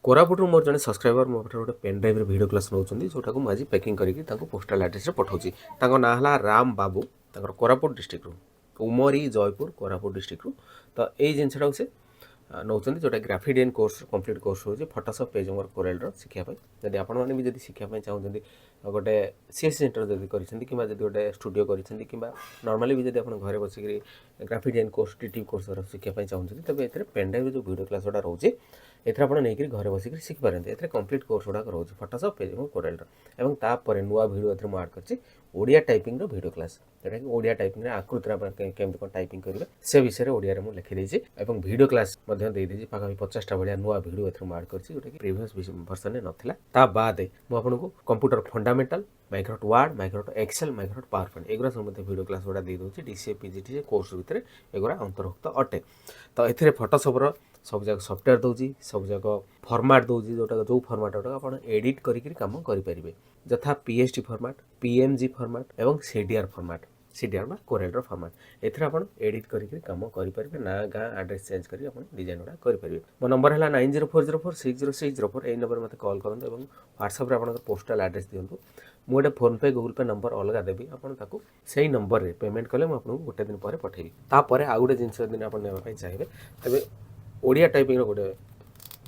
कोरापुट मोर जन सब्सक्राइबर मो गोटे पेन ड्राइव भिडियो क्लास नौ जोटा को मुझे पैकिंग करके पोस्टाल एड्रेस पठाऊँगी ना है राम बाबू कोरापुट डिस्ट्रिक्ट उमरी जयपुर कोरापुट डिस्ट्रिक्ट तो यही जिनसा से नौ जोटा ग्राफिडियन कोर्स कंप्लीट कोर्स हो फोटोशॉप पेजमेकर कोरेल शिखापी जदि आपने भी शिखापी चाहते गोटे सीएस सेंटर जब कर गोटे स्टूडियो कर नॉर्मली भी जब आप घर बसिक ग्राफिडियन कोर्स टीटी कोर्स शिखापी चाहते तेज ए पेन ड्राइव जो वीडियो क्लास गुड़ा रोचे एथर आप नहीं घर बसिक शिखिपारे ए कंप्लीट कोर्स गुड़ा रोचे फोटोशॉप पेज कोरेल और तापर नुआ भिडियो ए मार्क कर ओडिया टाइपिंग भिडियो क्लास जोटा कि ओडिया टाइपिंग आकृति केमती कौन टाइपिंग करेंगे से विषय में ओडिया में लिखिदेছি और भिडियो क्लास देदेছি पाखापी 50टा भाया नुआ भिडियो ए मार्क कर जोटा कि प्रीवियस वर्सन में नाला ता बाद मुझे computer fundamental Microsoft Word Microsoft Excel Microsoft PowerPoint एगुरा सब भिडियो क्लास गुड़ा दे दूसरी डीसीए पीजीटी कोर्स भितर एगुरा अंतर्भुक्त अटे तो ये फोटोशॉप सब जगह सॉफ्टवेयर दूसरी सब जगह फॉर्मेट दूसरी जोटा जो फॉर्मेट आप एडिट करके काम करेंगे जथा पीएसटी फॉर्मेट पीएमजी फॉर्मेट एवं सीडीआर फॉर्मेट सीडीआर में कोरेल फॉर्मेट एथर आप एडिट करके काम करेंगे ना गाँ एड्रेस चेंज करके डिजाइन गुड़ा करेंगे मो नंबर है 9040460604 यही नंबर मत कॉल करूँ और व्हाट्सएप आप पोस्टाल एड्रेस दिंतु मुझे फोन पे गूगल पे नंबर अलग देवी आपको से नंबर में पेमेंट कले मुझे गोटे दिन पर पठेबी तापर आउ गोटे जिन दिन आप नापी चाहिए तेज ओडिया टाइपिंग गोटे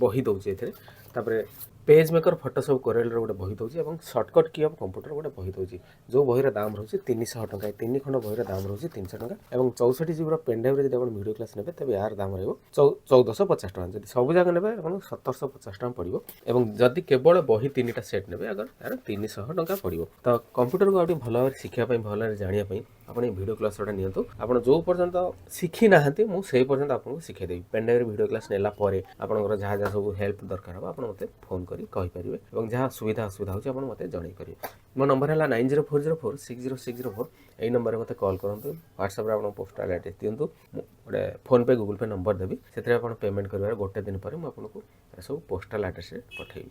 बही दूसरी एपर पेज मेकर फोटोशॉप कोरेल गोटे बही दूसरी और सर्टकट की ऑफ कंप्यूटर गोटे बही दूसरी जो बहीर दाम रोचे 300 टका 3 खंड बहीर दाम रोचे 300 टका और 64 जीबी पेन ड्राइव जब आप वीडियो क्लास ने तेज यार दाम रही 1450 टका जब सब जगह ने 1750 टका पड़ो और जदि केवल बही 3टा सेट ने अगर यार 300 टका पड़ो तो कंप्यूटर को आगे भल भाव शिखापी भल जानापी आप भिडियो क्लास गुड़ा नियंतु आप जो पर्यंत शिखी ना मुझे पर्यंत आपको शिखेदेवी पेन ड्राइव भिडियो क्लास नेला आपंकर जहाँ जहाँ सब हेल्प दरकार हो आप मत फोन करेंगे और जहाँ सुविधा असुविधा होती है मत जनईपर मो नंबर है 9040460604 यही नंबर में मत कॉल करूँ व्हाट्सएप आप पोस्टाल एड्रेस दिंतु गोटे फोन पे गूगल पे नंबर देवी से पेमेंट कर गोटे दिन पर मुझे सब पोस्टाल एड्रेस पठेबी।